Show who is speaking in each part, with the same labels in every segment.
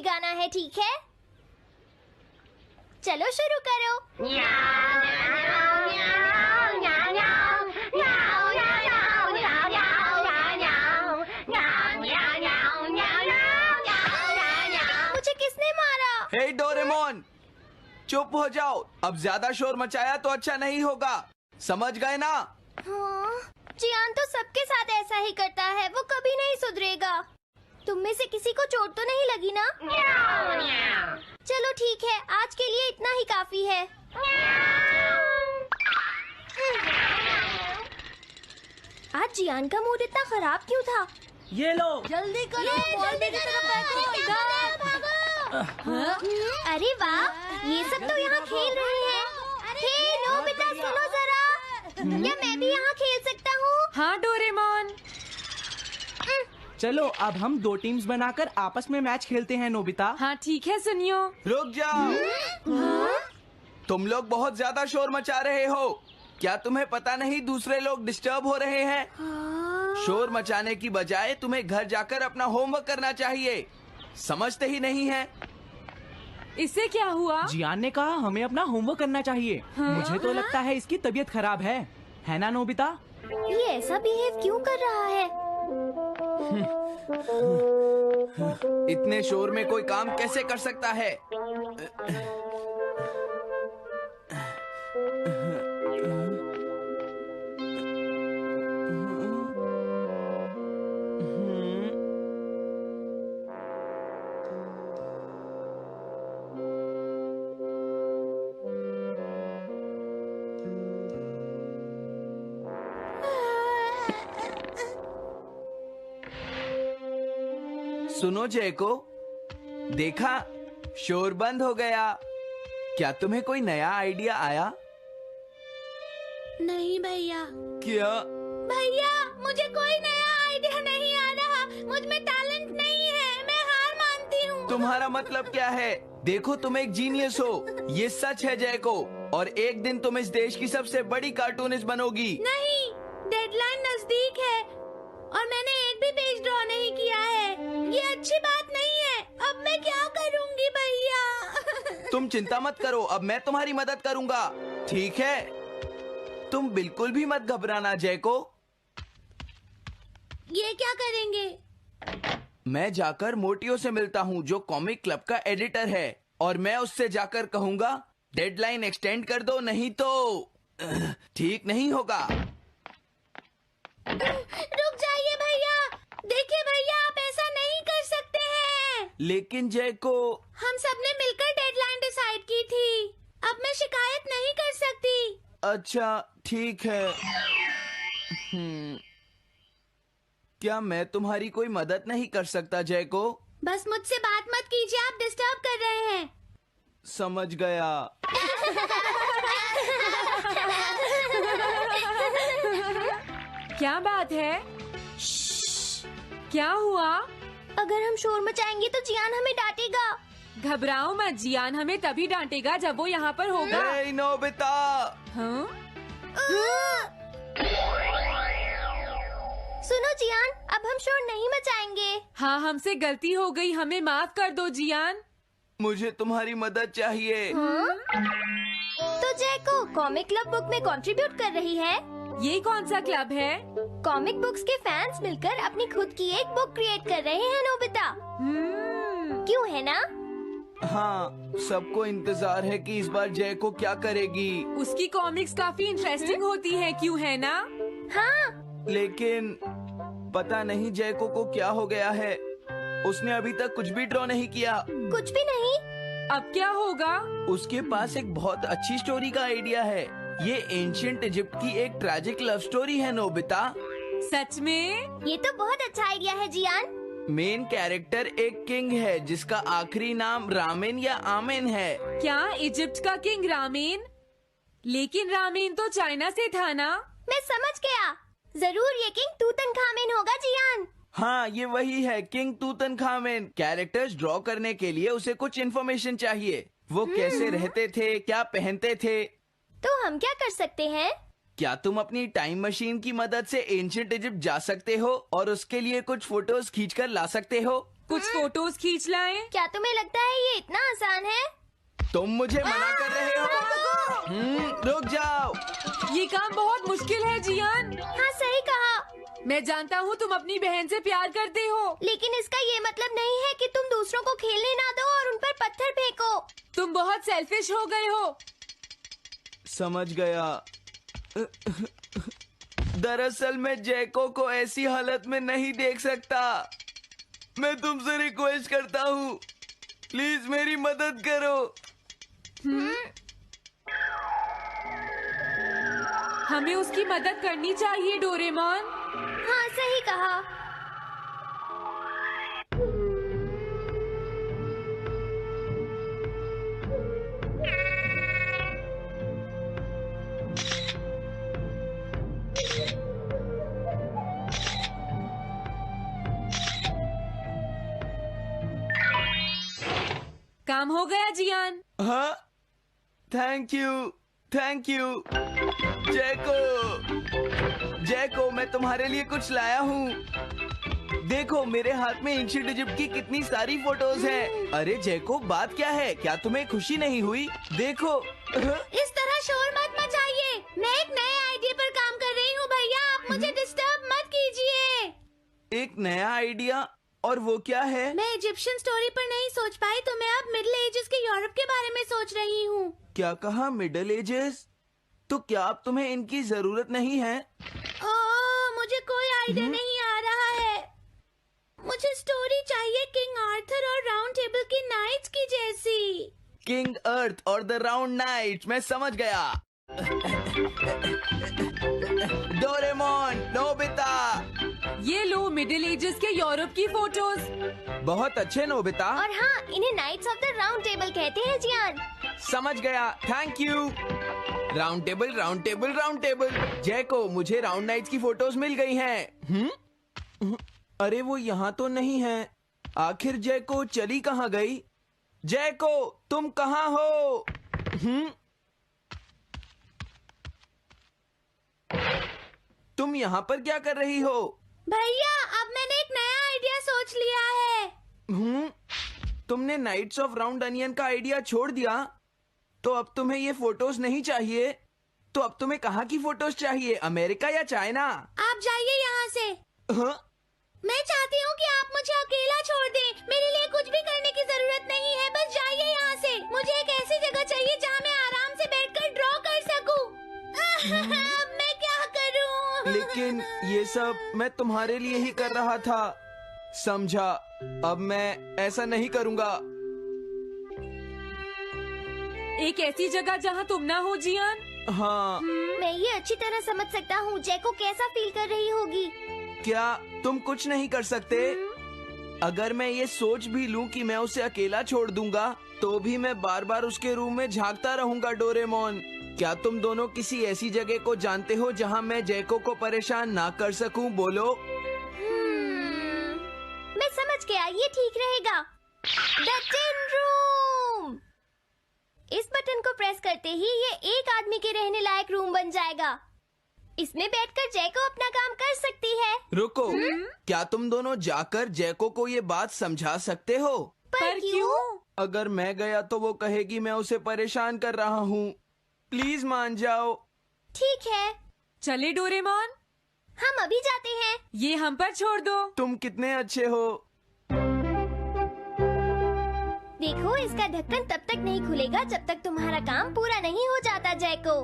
Speaker 1: गाना है, ठीक है? चलो शुरू करो। मुझे किसने मारा?
Speaker 2: हे डोरेमोन, चुप हो जाओ। अब ज्यादा शोर मचाया तो अच्छा नहीं होगा, समझ गए ना?
Speaker 1: हाँ, जियान तो सबके साथ ऐसा ही करता है, वो कभी नहीं सुधरेगा। तुम में से किसी को चोट तो नहीं लगी ना? चलो ठीक है, आज के लिए इतना ही काफी है। आज जियान का मूड इतना खराब क्यों था?
Speaker 3: ये लो।
Speaker 1: जल्दी करो, जल्दी अरे वाह, ये सब तो यहाँ खेल रहे हैं। हे नोबिता, सुनो जरा, क्या मैं भी यहाँ खेल सकता हूँ?
Speaker 4: हाँ डोरेमोन।
Speaker 3: चलो अब हम 2 टीम्स बनाकर आपस में मैच खेलते हैं नोबिता।
Speaker 4: हाँ ठीक है, सुनियो।
Speaker 2: रुक जाओ। तुम लोग बहुत ज्यादा शोर मचा रहे हो। क्या तुम्हें पता नहीं दूसरे लोग डिस्टर्ब हो रहे हैं? शोर मचाने की बजाय तुम्हें घर जाकर अपना होमवर्क करना चाहिए। समझते ही नहीं है।
Speaker 4: इससे क्या हुआ?
Speaker 3: जियान ने कहा हमें अपना होमवर्क करना चाहिए। मुझे तो लगता है इसकी तबीयत खराब है ना नोबिता?
Speaker 1: ये ऐसा बिहेव क्यों कर रहा है?
Speaker 2: इतने शोर में कोई काम कैसे कर सकता है? सुनो जैको, देखा, शोर बंद हो गया। क्या तुम्हें कोई नया आइडिया आया?
Speaker 1: नहीं भैया।
Speaker 2: क्या?
Speaker 1: भैया, मुझे कोई नया आइडिया नहीं आ रहा। मुझ में टैलेंट नहीं है, मैं हार मानती हूँ।
Speaker 2: तुम्हारा मतलब क्या है? देखो, तुम एक जीनियस हो, ये सच है जैको। और एक दिन तुम इस देश की सबसे बड़ी कार्टूनिस्ट बनोगी।
Speaker 1: नहीं, डेडलाइन नजदीक है और मैंने एक भी पेज ड्रॉ नहीं किया है। ये अच्छी बात नहीं है। अब मैं क्या करूँगी भैया?
Speaker 2: तुम चिंता मत करो, अब मैं तुम्हारी मदद करूंगा, ठीक है? तुम बिल्कुल भी मत घबराना जैको।
Speaker 1: ये क्या करेंगे?
Speaker 2: मैं जाकर मोटियो से मिलता हूँ, जो कॉमिक क्लब का एडिटर है, और मैं उससे जाकर कहूँगा डेडलाइन एक्सटेंड कर दो, नहीं तो ठीक नहीं होगा।
Speaker 1: रुक जाइए भैया। देखिए भैया, आप ऐसा नहीं कर सकते हैं।
Speaker 2: लेकिन जैको,
Speaker 1: हम सबने मिलकर डेडलाइन डिसाइड की थी। अब मैं शिकायत नहीं कर सकती।
Speaker 2: अच्छा ठीक है। क्या मैं तुम्हारी कोई मदद नहीं कर सकता जैको?
Speaker 1: बस मुझसे बात मत कीजिए, आप डिस्टर्ब कर रहे हैं।
Speaker 2: समझ गया।
Speaker 4: क्या बात है? क्या हुआ?
Speaker 1: अगर हम शोर मचाएंगे तो जियान हमें डांटेगा।
Speaker 4: घबराओ मत, जियान हमें तभी डांटेगा जब वो यहाँ पर होगा।
Speaker 2: हे नोबिता!
Speaker 4: हाँ?
Speaker 1: सुनो जियान, अब हम शोर नहीं मचाएंगे।
Speaker 4: हाँ, हमसे गलती हो गई, हमें माफ कर दो जियान।
Speaker 2: मुझे तुम्हारी मदद चाहिए।
Speaker 1: तो जैको कॉमिक क्लब बुक में कंट्रीब्यूट कर रही है।
Speaker 4: ये कौन सा क्लब है?
Speaker 1: कॉमिक बुक्स के फैंस मिलकर अपनी खुद की एक बुक क्रिएट कर रहे हैं नोबिता। क्यों है ना?
Speaker 2: हाँ, सबको इंतजार है कि इस बार जैको क्या करेगी।
Speaker 4: उसकी कॉमिक्स काफी इंटरेस्टिंग होती है, क्यों है ना?
Speaker 1: हाँ।
Speaker 2: लेकिन पता नहीं जैको को क्या हो गया है। उसने अभी तक कुछ भी ड्रॉ नहीं किया।
Speaker 1: कुछ भी नहीं?
Speaker 4: अब क्या होगा?
Speaker 2: उसके पास एक बहुत अच्छी स्टोरी का आइडिया है। ये एंशिएंट इजिप्ट की एक ट्रैजिक लव स्टोरी है नोबिता।
Speaker 4: सच में?
Speaker 1: ये तो बहुत अच्छा आइडिया है जियान।
Speaker 2: मेन कैरेक्टर एक किंग है जिसका आखिरी नाम रामेन या आमेन है।
Speaker 4: क्या इजिप्ट का किंग रामेन? लेकिन रामेन तो चाइना से था ना?
Speaker 1: मैं समझ गया, जरूर ये किंग तूतनखामेन होगा जियान।
Speaker 2: हाँ, ये वही है, किंग तूतनखामेन। कैरेक्टर्स ड्रॉ करने के लिए उसे कुछ इन्फॉर्मेशन चाहिए। वो कैसे रहते थे, क्या पहनते थे।
Speaker 1: तो हम क्या कर सकते हैं?
Speaker 2: क्या तुम अपनी टाइम मशीन की मदद से एंशिएंट इजिप्ट जा सकते हो और उसके लिए कुछ फोटोज खींचकर ला सकते हो?
Speaker 4: कुछ फोटोज खींच लाएं।
Speaker 1: क्या तुम्हें लगता है ये इतना आसान है?
Speaker 2: तुम मुझे मना कर रहे हो? रुक जाओ।
Speaker 4: ये काम बहुत मुश्किल है जियान।
Speaker 1: हाँ सही कहा,
Speaker 4: मैं जानता हूँ तुम अपनी बहन से प्यार करते हो।
Speaker 1: लेकिन इसका ये मतलब नहीं है कि तुम दूसरों को खेलने ना दो और उन पर पत्थर फेंको।
Speaker 4: तुम बहुत सेल्फिश हो गए हो।
Speaker 2: समझ गया। दरअसल मैं जैको को ऐसी हालत में नहीं देख सकता। मैं तुमसे रिक्वेस्ट करता हूँ, प्लीज मेरी मदद करो।
Speaker 4: हमें उसकी मदद करनी चाहिए डोरेमोन।
Speaker 1: हाँ सही कहा।
Speaker 4: काम हो गया जियान।
Speaker 2: हाँ, थैंक यू, थैंक यू। जैको, मैं तुम्हारे लिए कुछ लाया हूँ। देखो मेरे हाथ में एंशिएंट इजिप्ट की कितनी सारी फोटोज हैं। अरे जैको, बात क्या है? क्या तुम्हें खुशी नहीं हुई? देखो।
Speaker 1: इस तरह शोर मत मचाइए। मैं एक नए आइडिया पर काम कर रही हूँ भैया, आप मुझे डिस्टर्ब मत कीजिए।
Speaker 2: एक नया आइडिया? और वो क्या है?
Speaker 1: मैं इजिप्शियन स्टोरी पर नहीं सोच पाई तो मैं अब मिडिल एजेस के यूरोप के बारे में सोच रही हूँ।
Speaker 2: क्या कहा? Middle ages? तो क्या अब तुम्हें इनकी जरूरत नहीं है?
Speaker 1: मुझे कोई आइडिया नहीं आ रहा है। मुझे स्टोरी चाहिए किंग आर्थर और राउंड टेबल की नाइट्स की जैसी।
Speaker 2: किंग अर्थ और द राउंड नाइट, मैं समझ गया। Doraemon, Nobita.
Speaker 4: ये लो मिडिल एजेस के यूरोप की फोटोज।
Speaker 2: बहुत अच्छे नोबिता।
Speaker 1: और हाँ, इन्हें knights of the round table कहते हैं जियान।
Speaker 2: समझ गया, thank you. Round table, round table, round table. Jaiko, मुझे राउंड नाइट्स की फोटोज मिल गई हैं। अरे वो यहाँ तो नहीं है। आखिर जैको चली कहाँ गई? जैको, तुम कहाँ हो? तुम यहाँ पर क्या कर रही हो?
Speaker 1: भैया, अब मैंने एक नया आइडिया सोच लिया है।
Speaker 2: तुमने नाइट्स ऑफ राउंड अनियन का आइडिया छोड़ दिया? तो अब तुम्हें ये फोटोज नहीं चाहिए? तो अब तुम्हें कहाँ की फोटोज चाहिए? अमेरिका या चाइना?
Speaker 1: आप जाइए यहाँ से।
Speaker 2: हाँ?
Speaker 1: मैं चाहती हूँ कि आप मुझे अकेला छोड़ दें। मेरे लिए कुछ भी करने की जरूरत नहीं है, बस जाइए यहाँ से। मुझे एक ऐसी जगह चाहिए जहाँ मैं आराम से बैठकर ड्रॉ कर सकूँ। अब मैं क्या करूँ?
Speaker 2: लेकिन ये सब मैं तुम्हारे लिए ही कर रहा था, समझा? अब मैं ऐसा नहीं करूँगा।
Speaker 4: एक ऐसी जगह जहाँ तुम ना हो जियान।
Speaker 2: हाँ।
Speaker 1: मैं ये अच्छी तरह समझ सकता हूँ जैको कैसा फील कर रही होगी।
Speaker 2: क्या तुम कुछ नहीं कर सकते? अगर मैं ये सोच भी लूं कि मैं उसे अकेला छोड़ दूंगा, तो भी मैं बार बार उसके रूम में झांकता रहूंगा। डोरेमोन, क्या तुम दोनों किसी ऐसी जगह को जानते हो जहां मैं जैको को परेशान ना कर सकूं? बोलो।
Speaker 1: मैं समझ गया, ये ठीक रहेगा। The tin room. इस बटन को प्रेस करते ही ये एक आदमी के रहने लायक रूम बन जाएगा। इसमें बैठकर जैको अपना काम कर सकती है।
Speaker 2: रुको, क्या तुम दोनों जाकर जैको को ये बात समझा सकते हो?
Speaker 4: पर क्यों?
Speaker 2: अगर मैं गया तो वो कहेगी मैं उसे परेशान कर रहा हूँ। प्लीज मान जाओ।
Speaker 1: ठीक है,
Speaker 4: चले डोरेमोन,
Speaker 1: हम अभी जाते हैं।
Speaker 4: ये हम पर छोड़ दो।
Speaker 2: तुम कितने अच्छे हो।
Speaker 1: देखो, इसका ढक्कन तब तक नहीं खुलेगा जब तक तुम्हारा काम पूरा नहीं हो जाता जैको।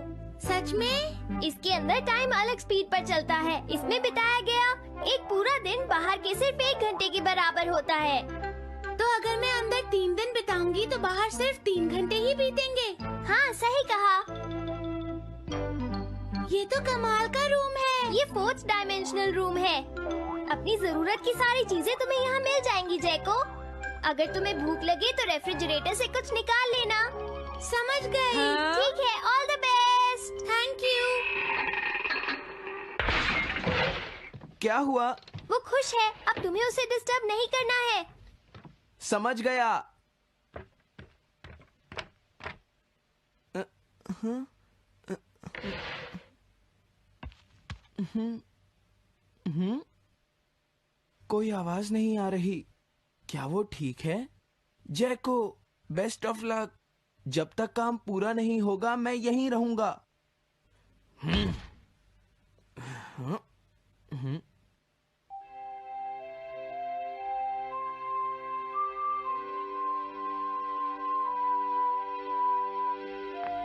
Speaker 1: सच में? इसके अंदर टाइम अलग स्पीड पर चलता है। इसमें बिताया गया एक पूरा दिन बाहर के सिर्फ 1 घंटे के बराबर होता है। तो अगर मैं अंदर 3 दिन बिताऊंगी तो बाहर सिर्फ 3 घंटे ही बीतेंगे। हाँ सही कहा। ये तो कमाल का रूम है। ये 4th डायमेंशनल रूम है। अपनी जरूरत की सारी चीजें तुम्हें यहाँ मिल जाएंगी जैको। अगर तुम्हें भूख लगे तो रेफ्रिजरेटर से कुछ निकाल लेना। समझ गई।
Speaker 4: हाँ?
Speaker 1: ठीक है, all the best. Thank you.
Speaker 2: क्या हुआ?
Speaker 1: वो खुश है, अब तुम्हें उसे डिस्टर्ब नहीं करना है।
Speaker 2: समझ गया। कोई आवाज नहीं आ रही। क्या वो ठीक है? जैको, बेस्ट ऑफ लक। जब तक काम पूरा नहीं होगा मैं यहीं रहूंगा।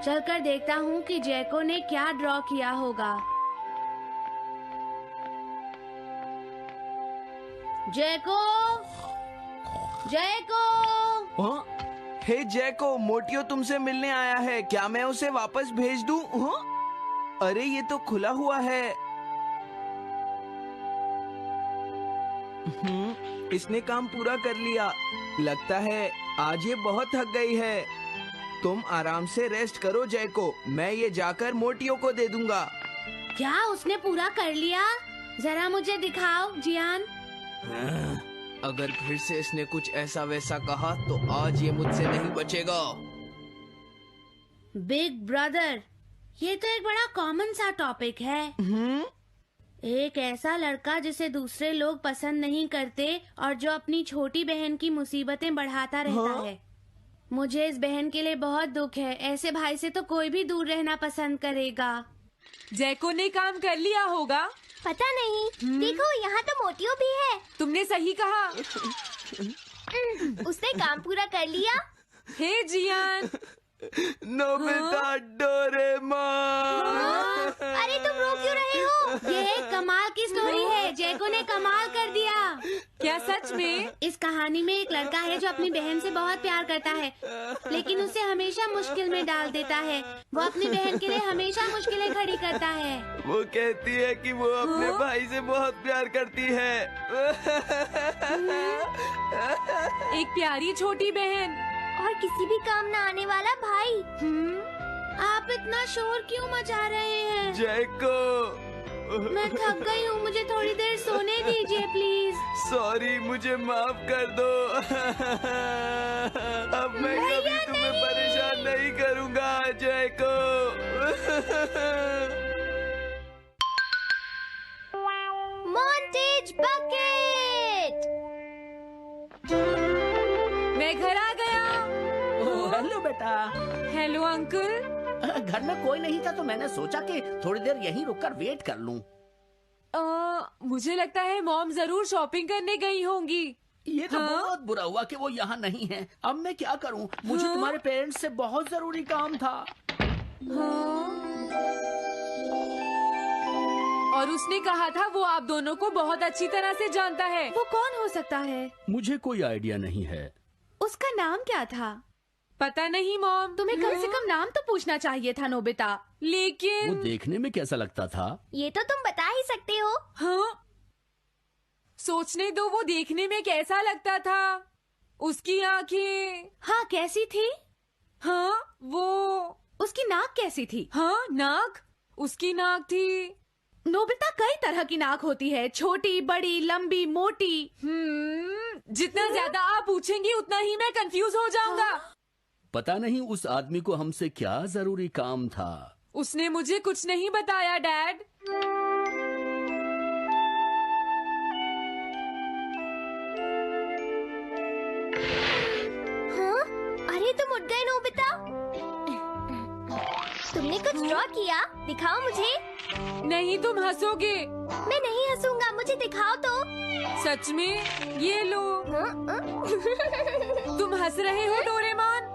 Speaker 5: चलकर देखता हूँ कि जैको ने क्या ड्रॉ किया होगा। जैको, जैको।
Speaker 2: हाँ? हे जैको, मोटियो तुमसे मिलने आया है। क्या मैं उसे वापस भेज दूं? हाँ? अरे ये तो खुला हुआ है। इसने काम पूरा कर लिया। लगता है आज ये बहुत थक गई है। तुम आराम से रेस्ट करो जैको, मैं ये जाकर मोटियो को दे दूंगा।
Speaker 5: क्या उसने पूरा कर लिया? जरा मुझे दिखाओ जियान।
Speaker 2: अगर फिर से इसने कुछ ऐसा वैसा कहा तो आज ये मुझसे नहीं बचेगा।
Speaker 5: बिग ब्रदर, ये तो एक बड़ा कॉमन सा टॉपिक है। एक ऐसा लड़का जिसे दूसरे लोग पसंद नहीं करते और जो अपनी छोटी बहन की मुसीबतें बढ़ाता रहता है। मुझे इस बहन के लिए बहुत दुख है। ऐसे भाई से तो कोई भी दूर रहना पसंद करेगा।
Speaker 4: जैको ने काम कर लिया होगा।
Speaker 1: पता नहीं। देखो यहाँ तो मोटियो भी है।
Speaker 4: तुमने सही कहा।
Speaker 1: उसने काम पूरा कर लिया।
Speaker 4: Hey Gian.
Speaker 2: Nobita, Doraemon.
Speaker 1: अरे तुम रो क्यों रहे हो?
Speaker 5: ये एक कमाल की स्टोरी है। जैको ने कमाल कर दिया।
Speaker 4: क्या सच में?
Speaker 5: इस कहानी में एक लड़का है जो अपनी बहन से बहुत प्यार करता है, लेकिन उसे हमेशा मुश्किल में डाल देता है। वो अपनी बहन के लिए हमेशा मुश्किलें खड़ी करता है।
Speaker 2: वो कहती है कि वो अपने भाई से बहुत प्यार करती है।
Speaker 4: एक प्यारी छोटी बहन
Speaker 1: और किसी भी काम न आने वाला भाई।
Speaker 5: आप इतना शोर क्यों मचा रहे हैं?
Speaker 2: जैको,
Speaker 5: मैं थक गई हूँ, मुझे थोड़ी देर सोने दीजिए प्लीज।
Speaker 2: सॉरी, मुझे माफ कर दो। अब मैं कभी तुम्हें परेशान नहीं करूँगा जैको।
Speaker 1: Montage bucket.
Speaker 4: मैं घर आ गया।
Speaker 6: हेलो बेटा।
Speaker 4: Hello uncle.
Speaker 6: घर में कोई नहीं था तो मैंने सोचा कि थोड़ी देर यहीं रुककर वेट कर लूं।
Speaker 4: मुझे लगता है मॉम जरूर शॉपिंग करने गई होंगी।
Speaker 6: ये तो
Speaker 4: हाँ?
Speaker 6: बहुत बुरा हुआ कि वो यहाँ नहीं है। अब मैं क्या करूं? मुझे तुम्हारे पेरेंट्स से बहुत जरूरी काम था।
Speaker 4: और उसने कहा था वो आप दोनों को बहुत अच्छी तरह से जानता है।
Speaker 5: वो कौन हो सकता है?
Speaker 6: मुझे कोई आइडिया नहीं है।
Speaker 5: उसका नाम क्या था?
Speaker 4: पता नहीं मॉम।
Speaker 5: तुम्हें कम से कम नाम तो पूछना चाहिए था नोबिता।
Speaker 6: वो
Speaker 4: लेकिन
Speaker 6: देखने में कैसा लगता था?
Speaker 1: ये तो तुम बता ही सकते हो।
Speaker 4: हाँ, सोचने दो वो देखने में कैसा लगता था। उसकी आंखें।
Speaker 5: हाँ, कैसी थी?
Speaker 4: हाँ, वो।
Speaker 5: उसकी नाक कैसी थी?
Speaker 4: हाँ, नाक। उसकी नाक थी।
Speaker 5: नोबिता, कई तरह की नाक होती है, छोटी, बड़ी, लंबी, मोटी।
Speaker 4: जितना ज्यादा आप पूछेंगी उतना ही मैं कंफ्यूज हो जाऊंगा।
Speaker 6: पता नहीं उस आदमी को हमसे क्या जरूरी काम था।
Speaker 4: उसने मुझे कुछ नहीं बताया डैड।
Speaker 1: हाँ? अरे तुम उठ गए नोबिता। तुमने कुछ ड्रॉ किया? दिखाओ मुझे।
Speaker 4: नहीं, तुम हंसोगे।
Speaker 1: मैं नहीं हंसूंगा, मुझे दिखाओ तो।
Speaker 4: सच में? ये लो।
Speaker 1: हाँ?
Speaker 4: तुम हंस रहे हो डोरेमोन?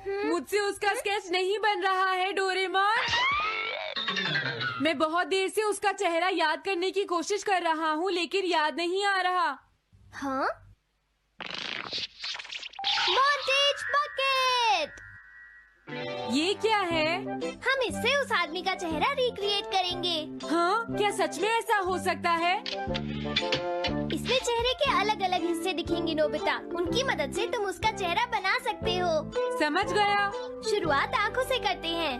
Speaker 4: मुझसे उसका स्केच नहीं बन रहा है डोरेमोन। मैं बहुत देर से उसका चेहरा याद करने की कोशिश कर रहा हूँ लेकिन याद नहीं आ रहा।
Speaker 1: हाँ? Montage bucket.
Speaker 4: ये क्या है?
Speaker 1: हम इससे उस आदमी का चेहरा रिक्रिएट करेंगे।
Speaker 4: हाँ, क्या सच में ऐसा हो सकता है?
Speaker 1: इसमें चेहरे के अलग अलग हिस्से दिखेंगे नोबिता। उनकी मदद से तुम उसका चेहरा बना सकते हो।
Speaker 4: समझ गया।
Speaker 1: शुरुआत आँखों से करते हैं।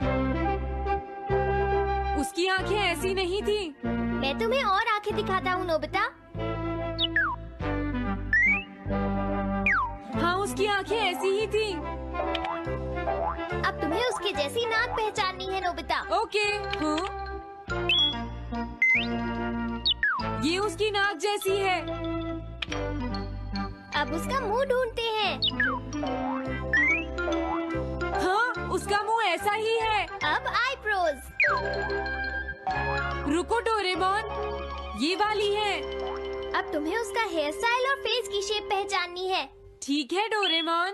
Speaker 4: उसकी आंखें ऐसी नहीं थी।
Speaker 1: मैं तुम्हें और आँखें दिखाता हूँ नोबिता।
Speaker 4: हाँ, उसकी आंखें ऐसी ही थी।
Speaker 1: अब तुम्हें उसके जैसी नाक पहचाननी है नोबिता।
Speaker 4: ओके। हाँ? ये उसकी नाक जैसी है।
Speaker 1: अब उसका मुंह ढूंढते हैं।
Speaker 4: हाँ, उसका मुंह ऐसा ही है।
Speaker 1: अब आईब्रोज।
Speaker 4: रुको डोरेमोन, ये वाली है।
Speaker 1: अब तुम्हें उसका हेयर स्टाइल और फेस की शेप पहचाननी है।
Speaker 4: ठीक है डोरेमोन।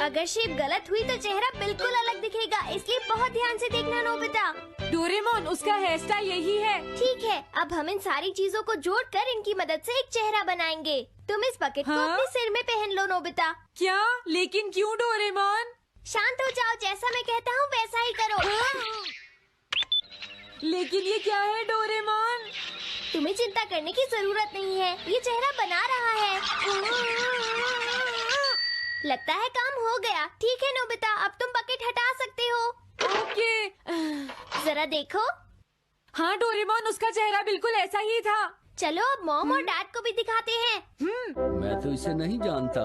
Speaker 1: अगर शेप गलत हुई तो चेहरा बिल्कुल अलग दिखेगा, इसलिए बहुत ध्यान से देखना नोबिता।
Speaker 4: डोरेमोन, उसका हेयर स्टाइल यही है।
Speaker 1: ठीक है, अब हम इन सारी चीजों को जोड़कर इनकी मदद से एक चेहरा बनाएंगे। तुम इस बकेट को
Speaker 4: हाँ?
Speaker 1: अपने सिर में पहन लो नोबिता।
Speaker 4: क्या? लेकिन क्यों डोरेमोन?
Speaker 1: शांत हो जाओ, जैसा मैं कहता हूँ वैसा ही करो।
Speaker 4: लेकिन ये क्या है डोरेमोन?
Speaker 1: तुम्हें चिंता करने की जरूरत नहीं है, ये चेहरा बना रहा है। लगता है काम हो गया। ठीक है नोबिता, अब तुम बकेट हटा सकते हो।
Speaker 4: ओके।
Speaker 1: जरा देखो।
Speaker 4: हाँ डोरेमोन, उसका चेहरा बिल्कुल ऐसा ही था।
Speaker 1: चलो अब मॉम और डैड को भी दिखाते हैं।
Speaker 6: मैं तो इसे नहीं जानता।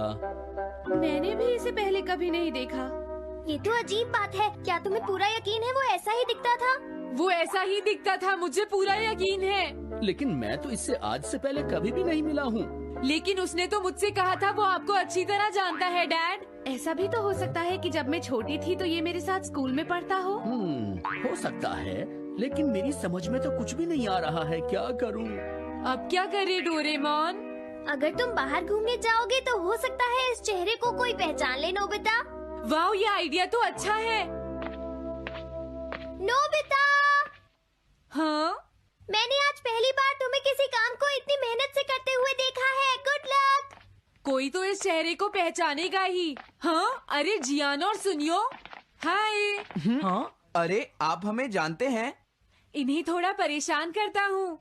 Speaker 5: मैंने भी इसे पहले कभी नहीं देखा।
Speaker 1: ये तो अजीब बात है। क्या तुम्हें पूरा यकीन है वो ऐसा ही दिखता था?
Speaker 4: वो ऐसा ही दिखता था, मुझे पूरा यकीन है।
Speaker 6: लेकिन मैं तो इससे आज से पहले कभी भी नहीं मिला हूँ।
Speaker 4: लेकिन उसने तो मुझसे कहा था वो आपको अच्छी तरह जानता है डैड।
Speaker 5: ऐसा भी तो हो सकता है कि जब मैं छोटी थी तो ये मेरे साथ स्कूल में पढ़ता हो।
Speaker 6: हो सकता है, लेकिन मेरी समझ में तो कुछ भी नहीं आ रहा है। क्या करूँ?
Speaker 4: अब क्या करे डोरेमोन?
Speaker 1: अगर तुम बाहर घूमने जाओगे तो हो सकता है इस चेहरे को कोई पहचान ले नोबिता।
Speaker 4: वाह, ये आइडिया तो अच्छा है।
Speaker 1: नोबिता,
Speaker 4: हाँ?
Speaker 1: मैंने आज पहली बार तुम्हें किसी काम को इतनी मेहनत से करते हुए देखा है। Good luck.
Speaker 4: कोई तो इस चेहरे को पहचानेगा ही। हाँ? अरे जियान और सुनियो, हाय।
Speaker 3: हाँ?
Speaker 2: अरे आप हमें जानते हैं?
Speaker 4: इन्हें थोड़ा परेशान करता हूँ।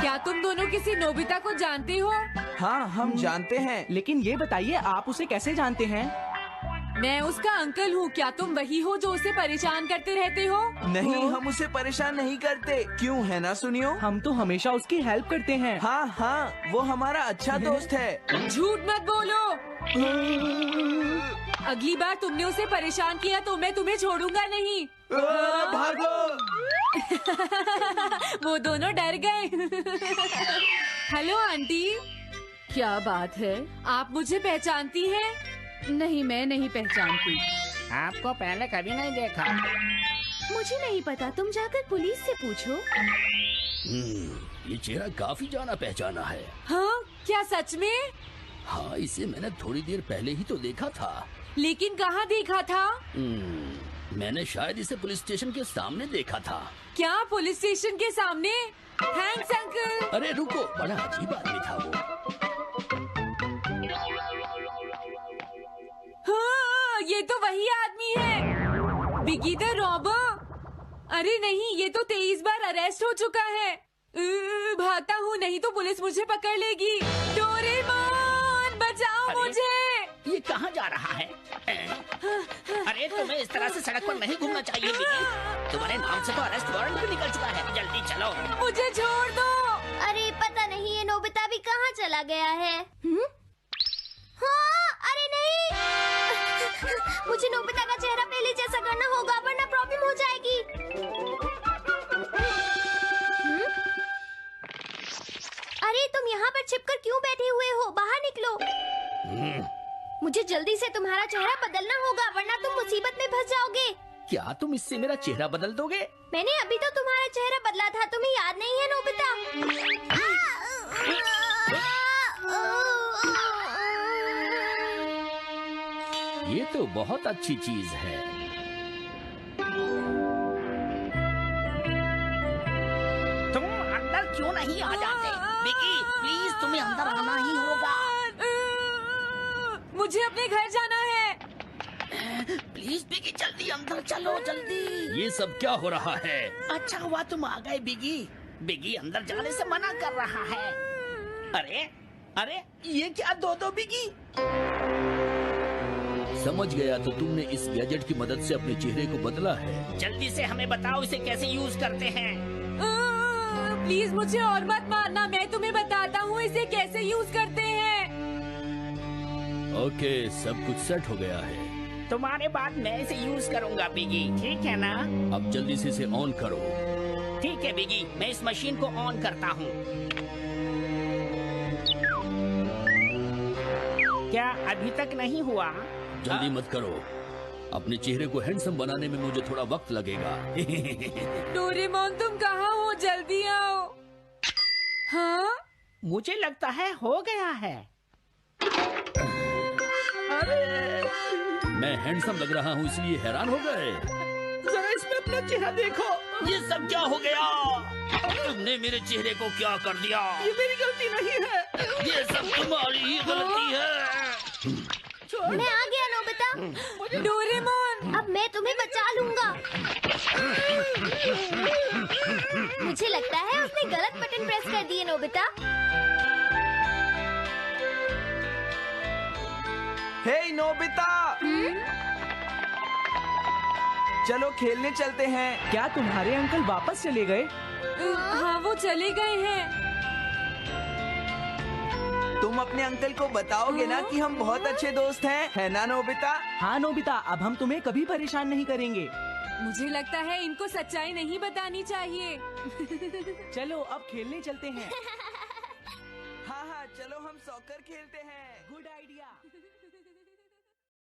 Speaker 4: क्या तुम दोनों किसी नोबिता को जानते हो?
Speaker 2: हाँ, हम जानते हैं।
Speaker 3: लेकिन ये बताइए आप उसे कैसे जानते हैं?
Speaker 4: मैं उसका अंकल हूँ। क्या तुम वही हो जो उसे परेशान करते रहते हो?
Speaker 2: नहीं, हम उसे परेशान नहीं करते। क्यों, है ना सुनियो?
Speaker 3: हम तो हमेशा उसकी हेल्प करते हैं।
Speaker 2: हाँ हाँ, वो हमारा अच्छा दोस्त है।
Speaker 4: झूठ मत बोलो। अगली बार तुमने उसे परेशान किया तो मैं तुम्हें छोड़ूंगा नहीं।
Speaker 2: भागो।
Speaker 4: वो दोनों डर गए। हेलो आंटी,
Speaker 5: क्या बात है?
Speaker 4: आप मुझे पहचानती हैं?
Speaker 5: नहीं, मैं नहीं पहचानती।
Speaker 6: आपको पहले कभी नहीं देखा।
Speaker 5: मुझे नहीं पता, तुम जाकर पुलिस से पूछो।
Speaker 6: ये चेहरा काफी जाना पहचाना है।
Speaker 4: हाँ, क्या सच में?
Speaker 6: हाँ, इसे मैंने थोड़ी देर पहले ही तो देखा था।
Speaker 4: लेकिन कहाँ देखा था?
Speaker 6: मैंने शायद इसे पुलिस स्टेशन के सामने देखा था।
Speaker 4: क्या पुलिस स्टेशन के सामने? Thanks uncle.
Speaker 6: अरे रुको, बड़ा अजीब आदमी था वो।
Speaker 4: हाँ, ये तो वही आदमी है, बिगी द रॉबर। अरे नहीं, ये तो 23 बार अरेस्ट हो चुका है। भागता हूँ, नहीं तो पुलिस मुझे पकड़ लेगी। डोरेमोन, बचाओ मुझे।
Speaker 6: ये कहाँ जा रहा है? अरे तुम्हें इस तरह से सड़क पर नहीं घूमना चाहिए बिगी। तुम्हारे नाम से तो अरेस्ट वारंट भी निकल चुका है। जल्दी चलो।
Speaker 4: मुझे छोड़ दो।
Speaker 1: अरे पता नहीं ये नोबिता भी कहाँ चला गया है। हाँ, अरे नहीं। मुझे नोबिता का चेहरा पहले जैसा करना होगा वरना प्रॉब्लम हो जाएगी। अरे तुम यहाँ पर छिपकर क्यों बैठे हुए हो? बाहर निकलो। मुझे जल्दी से तुम्हारा चेहरा बदलना होगा वरना तुम मुसीबत में फंस जाओगे।
Speaker 6: क्या तुम इससे मेरा चेहरा बदल दोगे?
Speaker 1: मैंने अभी तो तुम्हारा चेहरा बदला था, तुम्हें याद नहीं है नोबिता?
Speaker 6: ये तो बहुत अच्छी चीज है। तुम अंदर क्यों नहीं आ जाते? बिगी, प्लीज तुम्हें अंदर आना ही होगा।
Speaker 4: मुझे अपने घर जाना है।
Speaker 6: प्लीज बिगी, जल्दी अंदर चलो, जल्दी। ये सब क्या हो रहा है? अच्छा हुआ तुम आ गए बिगी। बिगी अंदर जाने से मना कर रहा है। अरे अरे, ये क्या दो बिगी? समझ गया, तो तुमने इस गैजेट की मदद से अपने चेहरे को बदला है। जल्दी से हमें बताओ इसे कैसे यूज करते हैं।
Speaker 4: प्लीज मुझे और मत मारना, मैं तुम्हें बताता हूँ इसे कैसे यूज करते हैं।
Speaker 6: ओके, सब कुछ सेट हो गया है। तुम्हारे बाद मैं इसे यूज करूंगा बिगी, ठीक है ना? अब जल्दी से इसे ऑन करो। ठीक है बिगी, मैं इस मशीन को ऑन करता हूँ। क्या अभी तक नहीं हुआ?
Speaker 7: जल्दी मत करो, अपने चेहरे को हैंडसम बनाने में मुझे थोड़ा वक्त लगेगा।
Speaker 4: डोरेमोन तुम कहाँ हो? जल्दी आओ। हाँ?
Speaker 6: मुझे लगता है हो गया है।
Speaker 7: मैं हैंडसम लग रहा हूँ इसलिए हैरान हो गए।
Speaker 6: जरा इसमें अपना चेहरा देखो।
Speaker 7: ये सब क्या हो गया? तुमने मेरे चेहरे को क्या कर दिया?
Speaker 6: ये मेरी गलती नहीं है।
Speaker 7: ये सब तुम्हारी ही गलती है।
Speaker 1: मैं आ गया नोबिता।
Speaker 4: डोरेमोन
Speaker 1: अब मैं तुम्हें बचा लूंगा। मुझे लगता है उसने गलत बटन प्रेस कर दिए नोबिता।
Speaker 2: हे नोबिता, चलो खेलने चलते हैं।
Speaker 3: क्या तुम्हारे अंकल वापस चले गए?
Speaker 4: हाँ वो चले गए हैं।
Speaker 2: तुम अपने अंकल को बताओगे ना कि हम बहुत अच्छे दोस्त हैं, है ना नोबिता?
Speaker 3: हाँ नोबिता, अब हम तुम्हें कभी परेशान नहीं करेंगे।
Speaker 4: मुझे लगता है इनको सच्चाई नहीं बतानी चाहिए।
Speaker 3: चलो अब खेलने चलते हैं।
Speaker 2: हाँ हाँ, चलो हम सॉकर खेलते हैं।
Speaker 3: गुड